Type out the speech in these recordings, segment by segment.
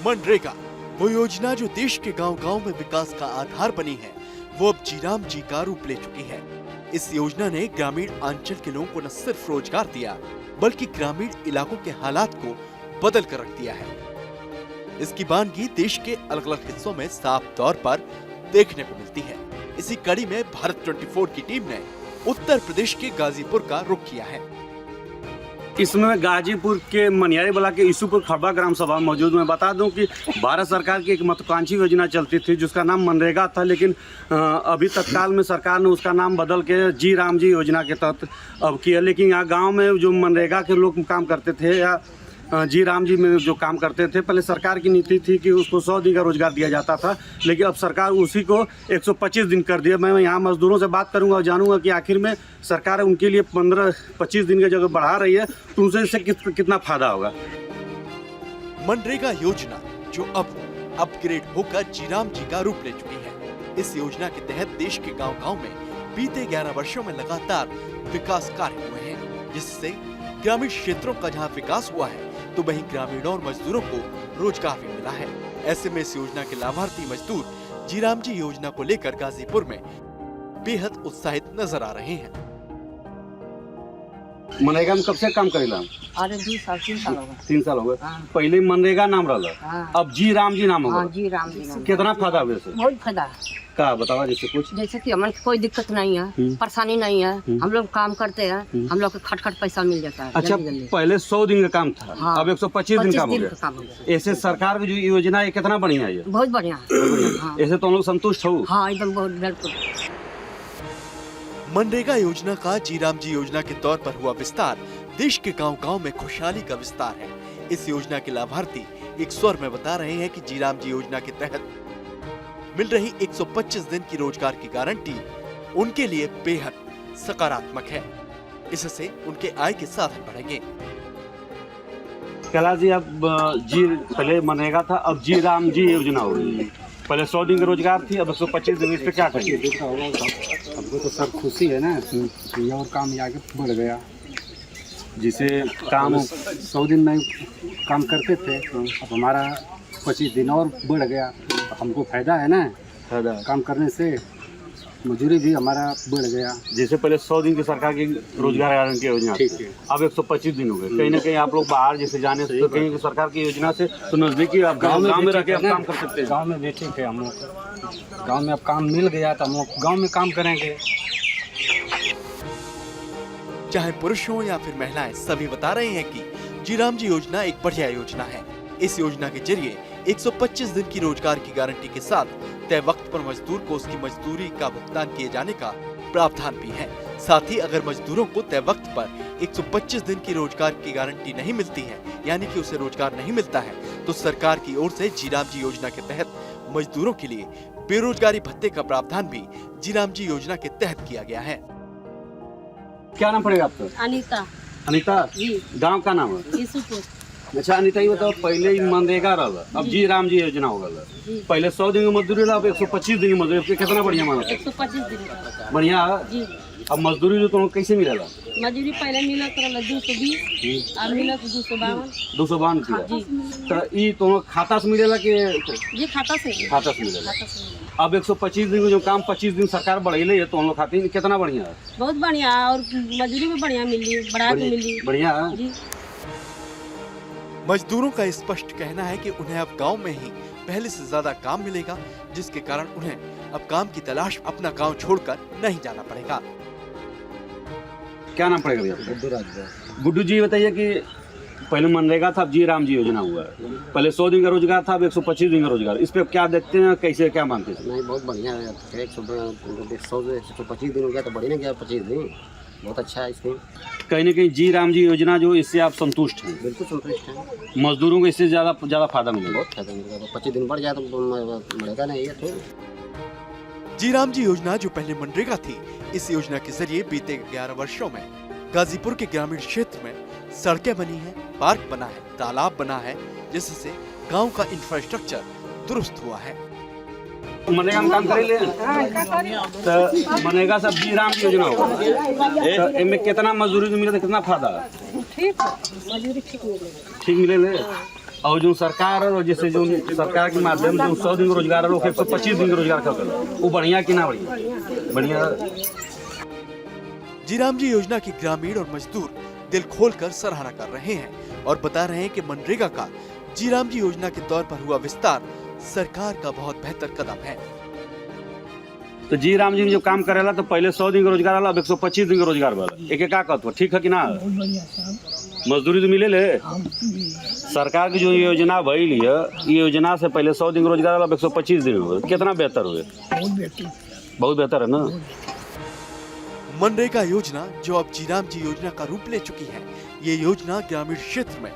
मनरेगा वो योजना जो देश के गांव-गांव में विकास का आधार बनी है, वो अब जीराम जी का रूप ले चुकी है। इस योजना ने ग्रामीण अंचल के लोगों को न सिर्फ रोजगार दिया, बल्कि ग्रामीण इलाकों के हालात को बदल कर रख दिया है। इसकी बानगी देश के अलग अलग हिस्सों में साफ तौर पर देखने को मिलती है। इसी कड़ी में भारत 24 की टीम ने उत्तर प्रदेश के गाजीपुर का रुख किया है। इसमें गाजीपुर के मनियारी बला के ईसूपुर खड़बा ग्राम सभा मौजूद। मैं बता दूं कि भारत सरकार की एक महत्वाकांक्षी योजना चलती थी जिसका नाम मनरेगा था, लेकिन अभी तत्काल में सरकार ने उसका नाम बदल के जी राम जी योजना के तहत अब किया। लेकिन यहाँ गांव में जो मनरेगा के लोग काम करते थे या जी राम जी में जो काम करते थे, पहले सरकार की नीति थी कि उसको 100 दिन का रोजगार दिया जाता था, लेकिन अब सरकार उसी को 125 दिन कर दिया। मैं यहाँ मजदूरों से बात करूँगा और जानूंगा कि आखिर में सरकार उनके लिए 15-25 दिन की जगह बढ़ा रही है, तो उनसे इससे कितना फायदा होगा। मनरेगा योजना जो अब अपग्रेड होकर जीराम जी का रूप ले चुकी है। इस योजना के तहत देश के गांव-गांव में बीते 11 वर्षों में लगातार विकास कार्य हुए हैं, जिससे ग्रामीण क्षेत्रों का जहां विकास हुआ है, तो वहीं ग्रामीणों और मजदूरों को रोजगार भी मिला है। ऐसे में इस योजना के लाभार्थी मजदूर जीराम जी योजना को लेकर गाजीपुर में बेहद उत्साहित नजर आ रहे हैं। मनरेगा में कब से काम करेला? अरे 2 साल 3 साल हो गए। 3 साल हो गए। हाँ। पहले मनरेगा नाम रहा, हाँ। अब जी राम जी नाम हाँ, होगा। जी राम जी नाम। कितना फायदा हुआ इससे? बहुत फायदा है। का बतावा जैसे कुछ? जैसे कि हमारे कोई दिक्कत नहीं है, परेशानी नहीं है। हम लोग काम करते हैं, हम लोग को खट पैसा मिल जाता है। अच्छा, जल्दी। पहले 100 दिन का काम था, हाँ। अब 125 दिन काम हो का गया। काम हो गया। ऐसे सरकार की जो योजना है कितना बढ़िया है ये? बहुत बढ़िया है। हाँ। ऐसे तो हम लोग संतुष्ट हो। हाँ, एकदम बहुत बिल्कुल। मनरेगा योजना का जीराम जी योजना के तौर पर हुआ विस्तार देश के गांव-गांव में खुशहाली का विस्तार है। इस योजना के लाभार्थी एक स्वर में बता रहे हैं कि जीराम जी योजना के तहत मिल रही 125 दिन की रोजगार की गारंटी उनके लिए बेहद सकारात्मक है। इससे उनके आय के साधन बढ़ेंगे। कैलाश जी, अब जी पहले मनरेगा था, अब जी राम जी योजना हो गई। पहले 100 दिन की रोजगार थी, अब 125 दिन। इस पे क्या कहेंगे? हमको तो सर खुशी है ना कि और काम आगे बढ़ गया। जिसे काम 100 दिन में काम करते थे, अब हमारा 25 दिन और बढ़ गया। तो हमको फायदा है ना फायदा काम करने से, मजदूरी भी हमारा बढ़ गया। जैसे पहले 100 दिन की सरकार की रोजगार गारंटी योजना थी, अब 125 दिन हो गए। कहीं ना कहीं आप लोग बाहर जैसे जाने से, तो कहीं सरकार की योजना से तो नजदीकी आप गाँव में रह के आप काम कर सकते हैं। गाँव में भी ठीक है। हम लोग गाँव में अब काम मिल गया तो हम लोग गाँव में काम करेंगे। चाहे पुरुष हो या फिर महिलाएं, सभी बता रहे हैं कि जीराम जी योजना एक बढ़िया योजना है। इस योजना के जरिए 125 दिन की रोजगार की गारंटी के साथ तय वक्त पर मजदूर को उसकी मजदूरी का भुगतान किए जाने का प्रावधान भी है। साथ ही अगर मजदूरों को तय वक्त पर 125 दिन की रोजगार की गारंटी नहीं मिलती है, यानी कि उसे रोजगार नहीं मिलता है, तो सरकार की ओर से जीराम जी योजना के तहत मजदूरों के लिए बेरोजगारी भत्ते का प्रावधान भी जीराम जी योजना के तहत किया गया है। क्या नाम पड़ेगा आपका? अनीता अनीता जी। गांव का नाम है? ईसूपुर। अच्छा अनीता, ये बताओ, पहले ही मनरेगा रहा, अब जी राम जी योजना हो गया। पहले 100 दिन की मजदूरी रहा, अब 125 दिन की मजदूरी। कितना बढ़िया माना? 125 दिन का। बढ़िया जी। अब मजदूरी जो तुम कैसे मिलेगा? मजदूरी पहले मिला तो 220, अब मिला तो 252। 252 किया। जी। तो ये तुम खाता से मिलेगा कि? जी, खाता से मिलेगा। अब 125 दिन जो काम 25 दिन सरकार बढ़ेले है, तो हम लोग खाते कितना बढ़िया है। बहुत बढ़िया, और मजदूरी भी बढ़िया मिली, बढ़ा के मिली। बढ़िया जी। मजदूरों का स्पष्ट कहना है कि उन्हें अब गांव में ही पहले से ज्यादा काम मिलेगा, जिसके कारण उन्हें अब काम की तलाश अपना गांव छोड़कर नहीं जाना पड़ेगा। क्या नाम पड़ेगा भैया? गुड्डू जी, बताइए कि पहले मनरेगा था, अब जी राम जी योजना हुआ है। पहले 100 दिन का रोजगार था, अब 125 दिन का रोजगार। इस पे क्या देखते हैं, कैसे क्या मानते हैं? नहीं, बहुत बढ़िया है। 125 दिन हो गया तो बढ़िया गया। 25 दिन बहुत अच्छा है। इसमें कहीं ना कहीं जी राम जी योजना जो, इससे आप संतुष्ट हैं? बिल्कुल संतुष्ट है। मजदूरों को इससे ज्यादा फायदा मिलेगा? बहुत फायदा मिलेगा। 25 दिन बढ़ जाए तो बढ़ेगा नहीं है। तो जीराम जी योजना जो पहले मनरेगा थी, इस योजना के जरिए बीते 11 वर्षों में गाजीपुर के ग्रामीण क्षेत्र में सड़कें बनी हैं, पार्क बना है, तालाब बना है, जिससे गांव का इंफ्रास्ट्रक्चर दुरुस्त हुआ है। मनरेगा में काम करेले तो मनरेगा सब जी राम की योजना होगा। तो इनमें कितना मजदूरी मिले तो कितना फायदा? ठीक, मजदूरी ठीक मिलेगा। ठीक मिले। और जो सरकार और जैसे जो सरकार के माध्यम से 100 दिन का रोजगार लोग 125 दिन का रोजगार कर वो बढ़िया कि ना बढ़िया। जीराम जी योजना की ग्रामीण और मजदूर दिल खोलकर सराहना कर रहे हैं और बता रहे हैं कि मनरेगा का जीराम जी योजना के तौर पर हुआ विस्तार सरकार का बहुत बेहतर कदम है। तो जी राम जी जो काम करेला तो पहले 100 दिन का रोजगार वाला अब 125 दिन का रोजगार वाला एक का कहते ठीक है कि ना? मजदूरी तो मिले ले। सरकार की जो योजना भइल है ये योजना से पहले 100 दिन का रोजगार वाला 125 दिन हुए, कितना बेहतर हुए? बहुत बेहतर है ना। मनरेगा योजना जो अब जीराम जी योजना का रूप ले चुकी है, ये योजना ग्रामीण क्षेत्र में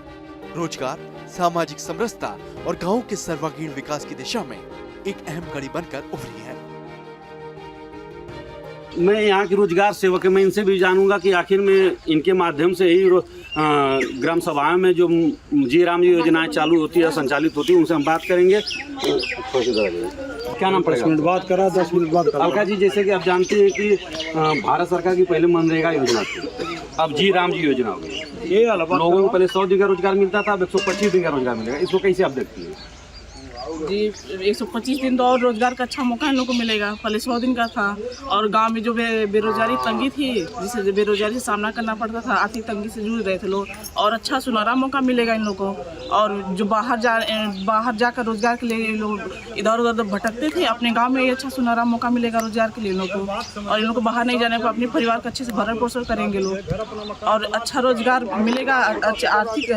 रोजगार, सामाजिक समरसता और गाँव के सर्वांगीण विकास की दिशा में एक अहम कड़ी बनकर उभरी है। मैं यहाँ की रोजगार सेवक है, मैं इनसे भी जानूंगा कि आखिर में इनके माध्यम से ही ग्राम सभाओं में जो जी राम जी योजनाएं चालू होती है, संचालित होती है, उनसे हम बात करेंगे। क्या नाम पड़ेगा? 10 मिनट बाद करा, 10 मिनट बाद करा। अलका जी, जैसे कि आप जानते हैं कि भारत सरकार की पहले मनरेगा योजना थी, अब जी राम जी योजना हो गई। ये लोगों को पहले 100 दिन का रोजगार मिलता था, अब 125 दिन का रोजगार मिलेगा, इसको कैसे आप देखती हैं? जी 125 दिन तो और रोजगार का अच्छा मौका इन लोगों को मिलेगा। पहले 100 दिन का था और गांव में जो बेरोजगारी तंगी थी, जिससे बेरोजगारी का सामना करना पड़ता था, आर्थिक तंगी से जूझ रहे थे लोग, और अच्छा सुनहरा मौका मिलेगा इन लोगों को। और जो बाहर जाकर रोजगार के लिए लोग इधर उधर भटकते थे, अपने गाँव में अच्छा सुनहरा मौका मिलेगा रोजगार के लिए इन लोग को। और इन लोग को बाहर नहीं जाने पर अपने परिवार का अच्छे से भरण पोषण करेंगे लोग, और अच्छा रोजगार मिलेगा। आर्थिक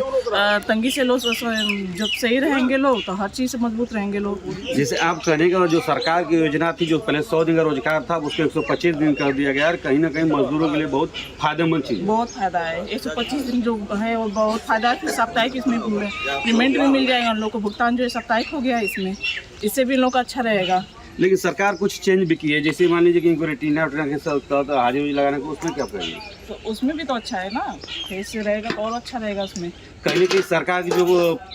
तंगी से लोग जब सही रहेंगे लोग तो हर चीज़ से मजबूत रहेंगे लोग। जैसे आप कहने का जो सरकार की योजना थी, जो पहले 100 दिन का रोजगार था, उसको 125 दिन कर दिया गया, और कहीं ना कहीं मजदूरों के लिए बहुत फायदेमंद चीज, बहुत फायदा है। 125 दिन जो है वो बहुत फायदा है। साप्ताहिक इसमें पेमेंट भी मिल जाएगा, उन लोग को भुगतान जो है साप्ताहिक हो गया इसमें, इससे भी इन लोग का अच्छा रहेगा। लेकिन सरकार कुछ चेंज भी की है, जैसे मान लीजिए कि इनको रेटिना के साथ हाजिरी लगाने को, उसमें क्या करेंगे? तो उसमें भी तो अच्छा है ना, फेस से रहेगा तो और अच्छा रहेगा उसमें। कहीं ना कहीं सरकार की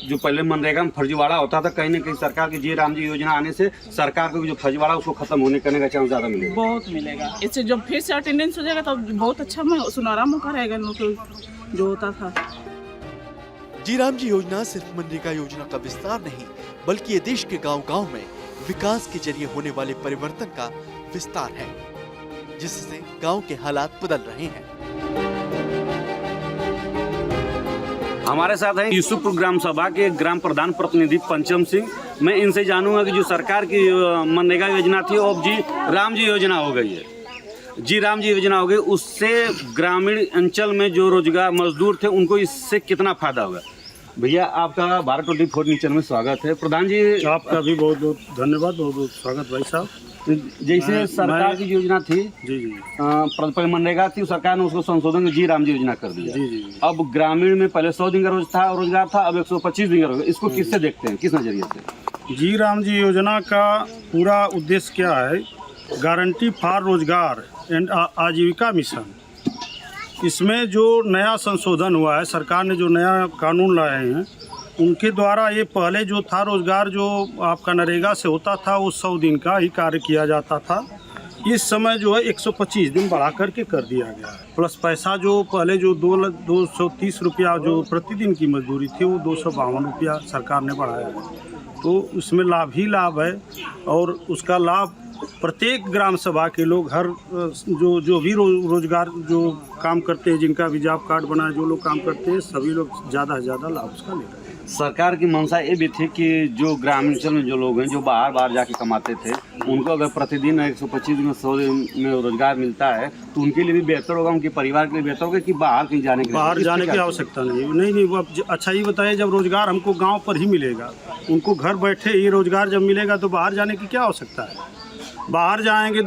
जो पहले मनरेगा में फर्जीवाड़ा होता था, कहीं ना कहीं सरकार की जी राम जी योजना आने से सरकार को जो फर्जीवाड़ा उसको खत्म होने करने का चांस ज़्यादा मिलेगा, बहुत मिलेगा। इससे जब फिर से अटेंडेंस हो जाएगा तो बहुत अच्छा सुनहरा मौका रहेगा इन लोग को जो होता था। जी राम जी योजना सिर्फ मनरेगा योजना का विस्तार नहीं, बल्कि ये देश के गांव-गांव में विकास के जरिए होने वाले परिवर्तन का विस्तार है, जिससे गांव के हालात बदल रहे हैं। हमारे साथ हैं यूसुफपुर ग्राम सभा के ग्राम प्रधान प्रतिनिधि पंचम सिंह। मैं इनसे जानूंगा कि जो सरकार की मनरेगा योजना थी वो अब जी राम जी योजना हो गई है, जी राम जी योजना हो गई, उससे ग्रामीण अंचल में जो रोजगार मजदूर थे उनको इससे कितना फायदा होगा? भैया आपका भारत 24 न्यूज़ चैनल में स्वागत है। प्रधान जी आपका भी बहुत बहुत धन्यवाद, बहुत बहुत स्वागत भाई साहब। जैसे सरकार की योजना थी, जी पहले मनरेगा थी, सरकार ने उसको संशोधन जी राम जी योजना कर दिया। जी। अब ग्रामीण में पहले 100 दिन का रोजगार था, अब 125 दिन का रोजगार। इसको किससे देखते हैं, किस नजरिए से? जी राम जी योजना का पूरा उद्देश्य क्या है? गारंटी फॉर रोजगार एंड आजीविका मिशन। इसमें जो नया संशोधन हुआ है, सरकार ने जो नया कानून लाए हैं, उनके द्वारा ये पहले जो था रोजगार जो आपका नरेगा से होता था वो 100 दिन का ही कार्य किया जाता था। इस समय जो है 125 दिन बढ़ा करके कर दिया गया है। प्लस पैसा जो पहले जो 230 रुपया जो प्रतिदिन की मजदूरी थी वो 252 रुपया सरकार ने बढ़ाया है। तो उसमें लाभ ही लाभ है, और उसका लाभ प्रत्येक ग्राम सभा के लोग हर जो भी रोजगार जो काम करते हैं, जिनका भी जॉब कार्ड बना है, जो लोग काम करते हैं, सभी लोग ज़्यादा से ज़्यादा लाभ उसका ले रहे हैं। सरकार की मंशा ये भी थी कि जो ग्रामीण अंचल में जो लोग हैं, जो बाहर जाके कमाते थे, उनको अगर प्रतिदिन 125 दिन 100 दिन में रोजगार मिलता है तो उनके लिए भी बेहतर होगा, उनके परिवार के लिए बेहतर होगा कि बाहर कहीं जाने के बाहर जाने की आवश्यकता नहीं। वो अच्छा ही बताइए, जब रोजगार हमको गाँव पर ही मिलेगा, उनको घर बैठे ही रोजगार जब मिलेगा तो बाहर जाने की क्या आवश्यकता है? बाहर जाएंगे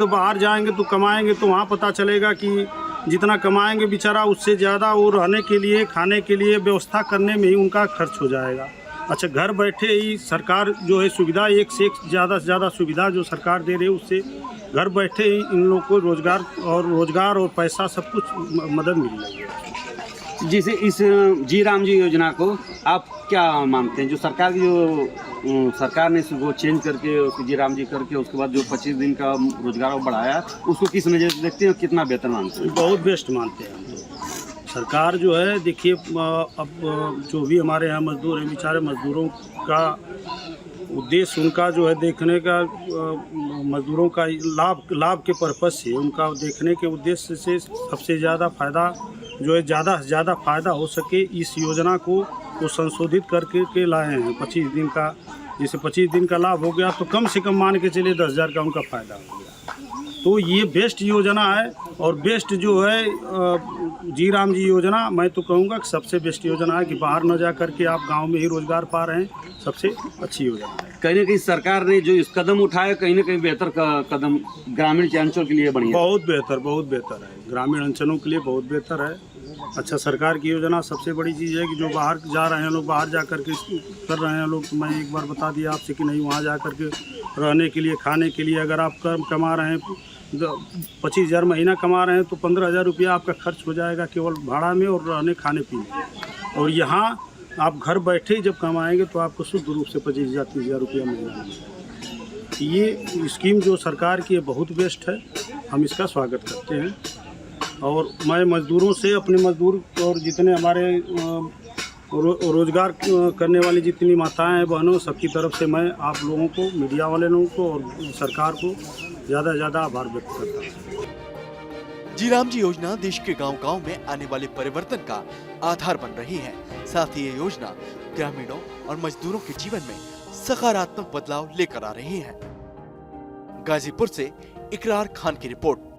तो कमाएंगे तो वहाँ पता चलेगा कि जितना कमाएंगे बेचारा उससे ज़्यादा वो रहने के लिए, खाने के लिए व्यवस्था करने में ही उनका खर्च हो जाएगा। अच्छा, घर बैठे ही सरकार जो है सुविधा, एक से एक ज़्यादा से ज़्यादा सुविधा जो सरकार दे रही है, उससे घर बैठे ही इन लोग को रोजगार और पैसा सब कुछ मदद मिल रही है। जैसे इस जी राम जी योजना को आप क्या मानते हैं? जो सरकार की सरकार ने इसको चेंज करके उसको जी राम जी करके उसके बाद जो 25 दिन का रोजगार बढ़ाया, उसको किस नज़र से देखते हैं और कितना बेहतर मानते हैं? बहुत बेस्ट मानते हैं हम तो। सरकार जो है देखिए अब जो भी हमारे यहाँ मजदूर हैं, बेचारे मजदूरों का उद्देश्य उनका जो है देखने का मजदूरों का लाभ के पर्पज़ से उनका देखने के उद्देश्य से सबसे ज़्यादा फ़ायदा जो है ज़्यादा से ज़्यादा फ़ायदा हो सके इस योजना को वो संशोधित करके के लाए हैं। 25 दिन का, जैसे 25 दिन का लाभ हो गया तो कम से कम मान के चलिए 10,000 का उनका फ़ायदा हो गया। तो ये बेस्ट योजना है और बेस्ट जो है जी राम जी योजना मैं तो कहूँगा कि सबसे बेस्ट योजना है कि बाहर न जा करके आप गांव में ही रोजगार पा रहे हैं, सबसे अच्छी योजना है। कहीं ना कहीं सरकार ने जो इस कदम उठाया कहीं ना कहीं बेहतर कदम ग्रामीण अंचल के लिए बढ़िया, बहुत बेहतर है, ग्रामीण अंचलों के लिए बहुत बेहतर है। अच्छा, सरकार की योजना सबसे बड़ी चीज़ है कि जो बाहर जा रहे हैं लोग, बाहर जा कर के कर रहे हैं लोग, तो मैं एक बार बता दिया आपसे कि नहीं, वहाँ जा कर के रहने के लिए, खाने के लिए अगर आप कमा रहे हैं 25,000 महीना कमा रहे हैं तो 15,000 रुपया आपका खर्च हो जाएगा केवल भाड़ा में और रहने खाने पीने। और यहाँ आप घर बैठे जब कमाएंगे तो आपको शुद्ध रूप से 25,000-30,000 रुपया महीना मिलेगा। ये स्कीम जो सरकार की है बहुत बेस्ट है, हम इसका स्वागत करते हैं। और मैं मज़दूरों से, अपने मज़दूर और जितने हमारे रोज़गार करने वाली जितनी माताएं हैं, बहनों, सबकी तरफ से मैं आप लोगों को, मीडिया वाले लोगों को और सरकार को ज़्यादा से ज़्यादा आभार व्यक्त करता हूँ। जी राम जी योजना देश के गांव-गांव में आने वाले परिवर्तन का आधार बन रही है। साथ ही ये योजना ग्रामीणों और मजदूरों के जीवन में सकारात्मक बदलाव लेकर आ रही है। गाजीपुर से इकरार खान की रिपोर्ट।